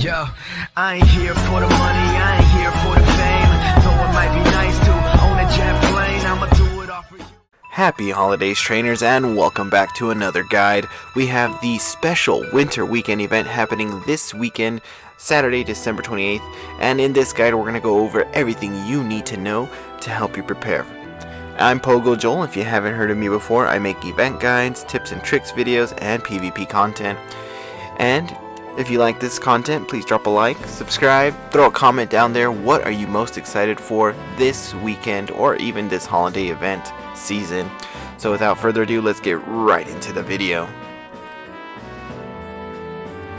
Yo, I ain't here for the money, I ain't here for the fame. Though it might be nice to own a jet plane, I'ma do it all for you. Happy holidays, trainers, and welcome back to another guide. We have the special winter weekend event happening this weekend, Saturday, December 28th, and in this guide we're going to go over everything you need to know to help you prepare. I'm PoGo Joel. If you haven't heard of me before, I make event guides, tips and tricks videos, and PvP content. And if you like this content, please drop a like, subscribe, throw a comment down there. What are you most excited for this weekend or even this holiday event season? So without further ado, let's get right into the video.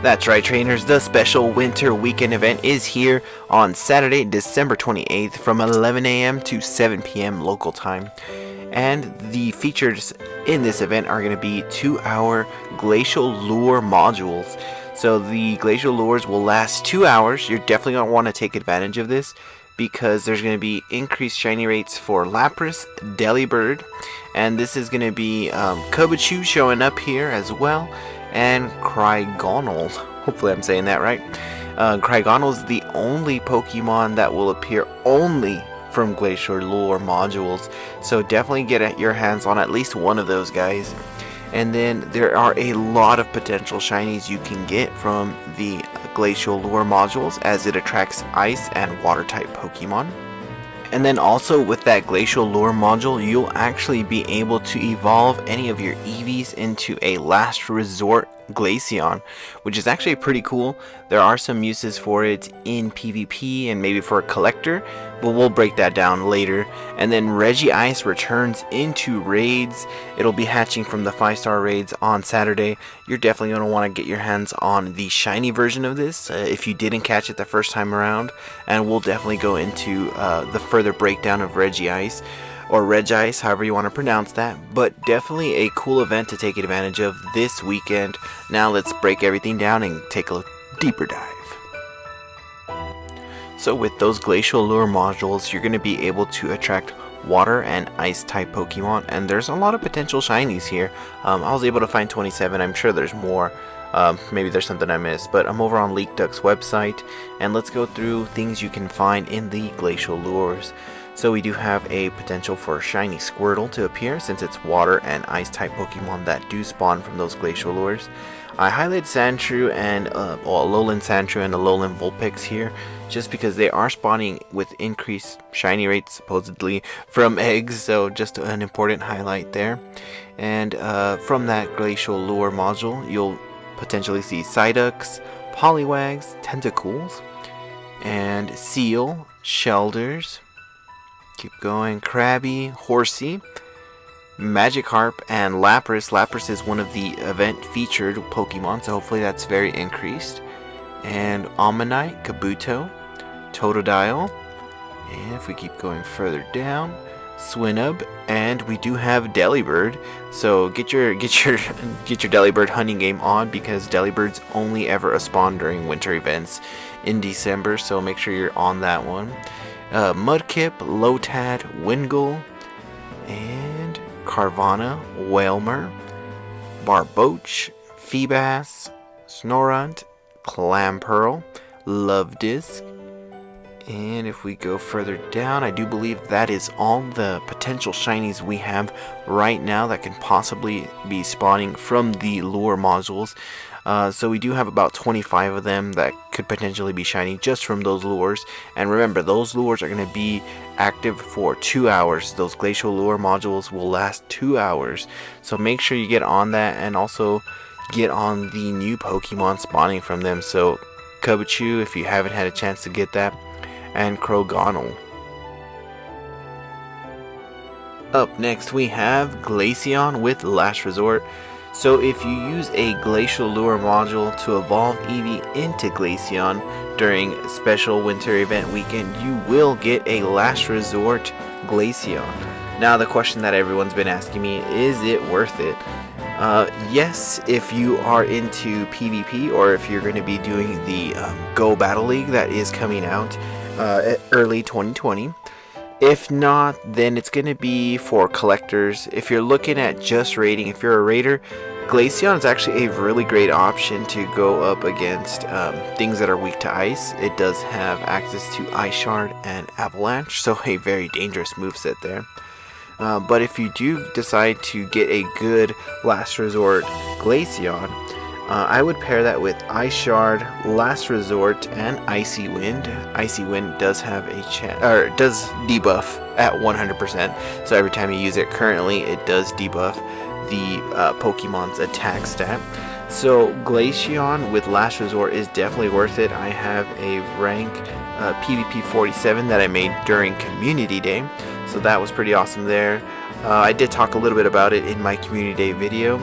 That's right, trainers, the special winter weekend event is here on Saturday, December 28th from 11 a.m. to 7 p.m. local time. And the features in this event are going to be 2-hour Glacial Lure modules. So the Glacial Lures will last 2 hours. You're definitely going to want to take advantage of this because there's going to be increased shiny rates for Lapras, Delibird, and this is going to be Kabuchu showing up here as well, and Cryogonal. Hopefully I'm saying that right. Cryogonal is the only Pokemon that will appear only from Glacial Lure modules, so definitely get your hands on at least one of those guys. And then there are a lot of potential shinies you can get from the Glacial Lure modules as it attracts ice and water type Pokemon. And then also with that Glacial Lure module, you'll actually be able to evolve any of your Eevees into a last resort Glaceon, which is actually pretty cool. There are some uses for it in PvP and maybe for a collector, but we'll break that down later. And then Regice returns into raids. It'll be hatching from the 5-star raids on Saturday. You're definitely going to want to get your hands on the shiny version of this if you didn't catch it the first time around, and we'll definitely go into the further breakdown of Regice, or Regice, however you want to pronounce that, but definitely a cool event to take advantage of this weekend. Now let's break everything down and take a deeper dive. So with those Glacial Lure modules, you're going to be able to attract water and ice type Pokemon, and there's a lot of potential shinies here. I was able to find 27, I'm sure there's more. Maybe there's something I missed, but I'm over on LeakDuck's website, and let's go through things you can find in the Glacial Lures. So we do have a potential for Shiny Squirtle to appear since it's water and ice type Pokemon that do spawn from those Glacial Lures. I highlighted Sandshrew and Alolan Sandshrew and Alolan Vulpix here just because they are spawning with increased shiny rates supposedly from eggs, so just an important highlight there. And from that Glacial Lure module, you'll potentially see Psyducks, Poliwags, Tentacools, and Seal, Shelders. Keep going, Krabby, Horsey, Magikarp, and Lapras. Lapras is one of the event featured Pokemon, so hopefully that's very increased. And Omanyte, Kabuto, Totodile, and if we keep going further down, Swinub, and we do have Delibird. So get your Delibird hunting game on because Delibirds only ever spawn during winter events in December, so make sure you're on that one. Mudkip, Lotad, Wingull, and Carvanha, Wailmer, Barboach, Feebas, Snorunt, Clamperl, Lovedisk, and if we go further down, I do believe that is all the potential shinies we have right now that can possibly be spawning from the lure modules. So we do have about 25 of them that could potentially be shiny just from those lures. And remember, those lures are going to be active for 2 hours. Those Glacial Lure modules will last 2 hours. So make sure you get on that and also get on the new Pokemon spawning from them. So Kabuchu, if you haven't had a chance to get that, and Cryogonal. Up next we have Glaceon with Last Resort. So if you use a Glacial Lure module to evolve Eevee into Glaceon during special winter event weekend, you will get a Last Resort Glaceon. Now the question that everyone's been asking me, is it worth it? Yes, if you are into PvP or if you're going to be doing the Go Battle League that is coming out early 2020. If not, then it's going to be for collectors. If you're looking at just raiding, if you're a raider, Glaceon is actually a really great option to go up against things that are weak to ice. It does have access to Ice Shard and Avalanche, so a very dangerous moveset there. But if you do decide to get a good last resort Glaceon, I would pair that with Ice Shard, Last Resort, and Icy Wind. Icy Wind does have a chance, or does debuff at 100%. So every time you use it currently, it does debuff the Pokemon's attack stat. So Glaceon with Last Resort is definitely worth it. I have a rank PvP 47 that I made during Community Day, so that was pretty awesome there. I did talk a little bit about it in my Community Day video.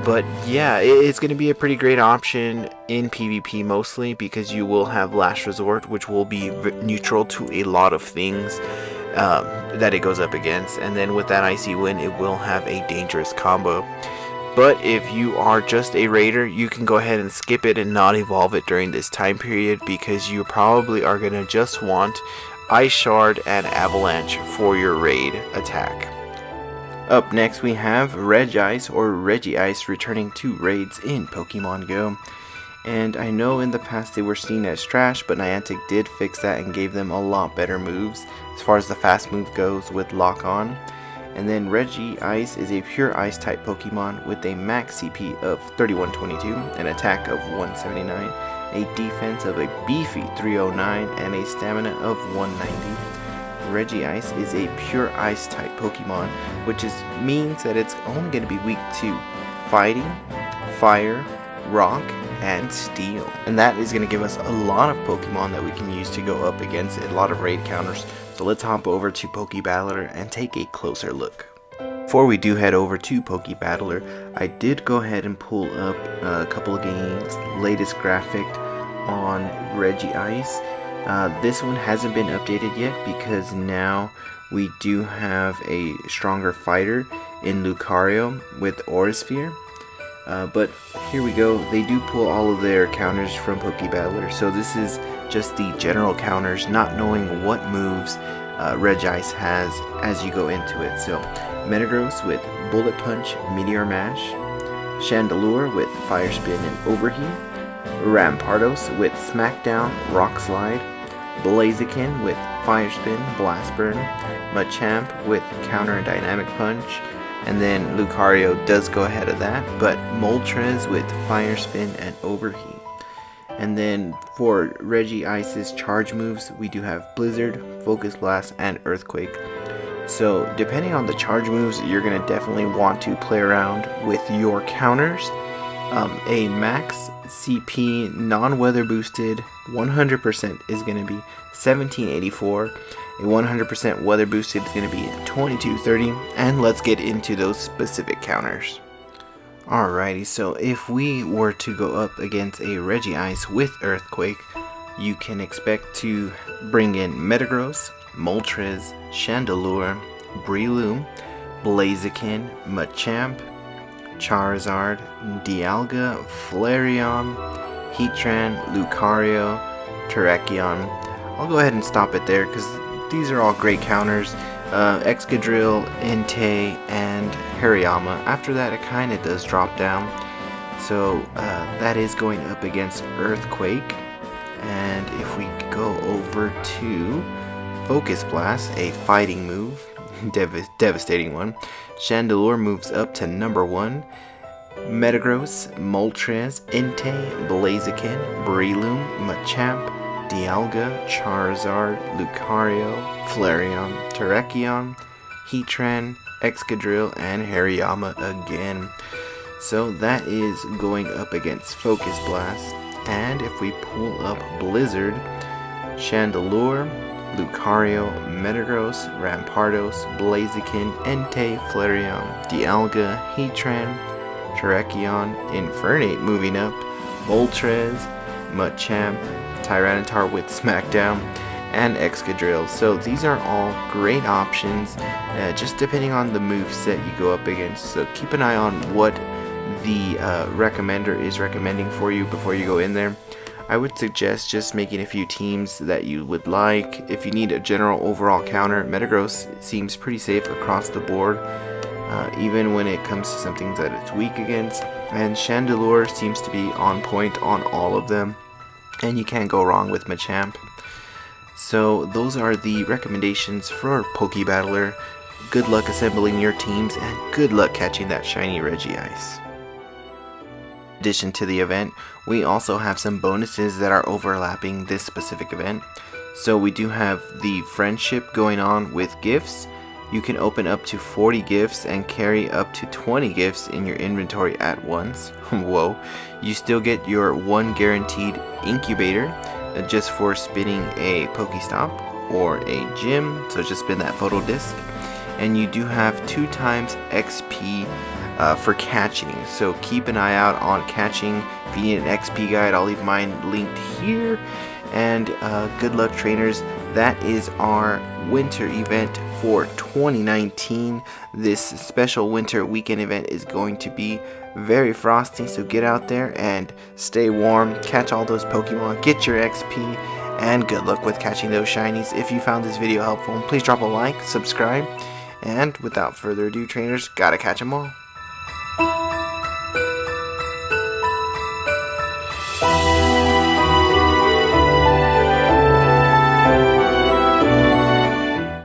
But yeah, it's going to be a pretty great option in PvP mostly because you will have Last Resort, which will be neutral to a lot of things that it goes up against. And then with that Icy Wind, it will have a dangerous combo. But if you are just a raider, you can go ahead and skip it and not evolve it during this time period because you probably are going to just want Ice Shard and Avalanche for your raid attack. Up next we have Regice or Regice returning to raids in Pokemon Go. And I know in the past they were seen as trash, but Niantic did fix that and gave them a lot better moves as far as the fast move goes with Lock On. And then Regice is a pure ice type Pokemon with a max CP of 3122, an attack of 179, a defense of a beefy 309, and a stamina of 190. Regice is a pure ice type Pokemon, which means that it's only going to be weak to fighting, fire, rock, and steel. And that is going to give us a lot of Pokemon that we can use to go up against it, a lot of raid counters. So let's hop over to Pokebattler and take a closer look. Before we do head over to Pokebattler, I did go ahead and pull up a couple of games, latest graphic on Regice. This one hasn't been updated yet because now we do have a stronger fighter in Lucario with Aura Sphere. But here we go, they do pull all of their counters from Pokebattler, so this is just the general counters, not knowing what moves Regice has as you go into it. So Metagross with Bullet Punch, Meteor Mash, Chandelure with Fire Spin and Overheat, Rampardos with Smackdown, Rock Slide, Blaziken with Fire Spin, Blast Burn, Machamp with Counter and Dynamic Punch, and then Lucario does go ahead of that, but Moltres with Fire Spin and Overheat. And then for Regice's charge moves, we do have Blizzard, Focus Blast, and Earthquake. So depending on the charge moves, you're going to definitely want to play around with your counters. A max CP non-weather boosted 100% is going to be 1784. A 100% weather boosted is going to be 2230. And let's get into those specific counters. Alrighty, so if we were to go up against a Regice with Earthquake, you can expect to bring in Metagross, Moltres, Chandelure, Breloom, Blaziken, Machamp, Charizard, Dialga, Flareon, Heatran, Lucario, Terrakion. I'll go ahead and stop it there because these are all great counters. Excadrill, Entei, and Hariyama. After that, it kind of does drop down. So that is going up against Earthquake. And if we go over to Focus Blast, a fighting move, devastating one, Chandelure moves up to number 1. Metagross, Moltres, Entei, Blaziken, Breloom, Machamp, Dialga, Charizard, Lucario, Flareon, Terrakion, Heatran, Excadrill, and Hariyama again. So that is going up against Focus Blast. And if we pull up Blizzard, Chandelure, Lucario, Metagross, Rampardos, Blaziken, Entei, Flareon, Dialga, Heatran, Terrakion, Infernape moving up, Moltres, Machamp, Tyranitar with Smackdown, and Excadrill. So these are all great options, just depending on the move set you go up against. So keep an eye on what the recommender is recommending for you before you go in there. I would suggest just making a few teams that you would like. If you need a general overall counter, Metagross seems pretty safe across the board. even when it comes to some things that it's weak against. And Chandelure seems to be on point on all of them, and you can't go wrong with Machamp. So those are the recommendations for Pokebattler. Good luck assembling your teams, and good luck catching that shiny Regice. In addition to the event, we also have some bonuses that are overlapping this specific event. So we do have the friendship going on with gifts. You can open up to 40 gifts and carry up to 20 gifts in your inventory at once. Whoa. You still get your 1 guaranteed incubator just for spinning a Pokestop or a gym, so just spin that photo disc. And you do have 2 times XP for catching, so keep an eye out on catching. If you need an XP guide, I'll leave mine linked here. And good luck, trainers. That is our winter event for 2019. This special winter weekend event is going to be very frosty, so get out there and stay warm, catch all those Pokemon, get your XP, and good luck with catching those shinies. If you found this video helpful, please drop a like, subscribe, and without further ado, trainers, gotta catch them all.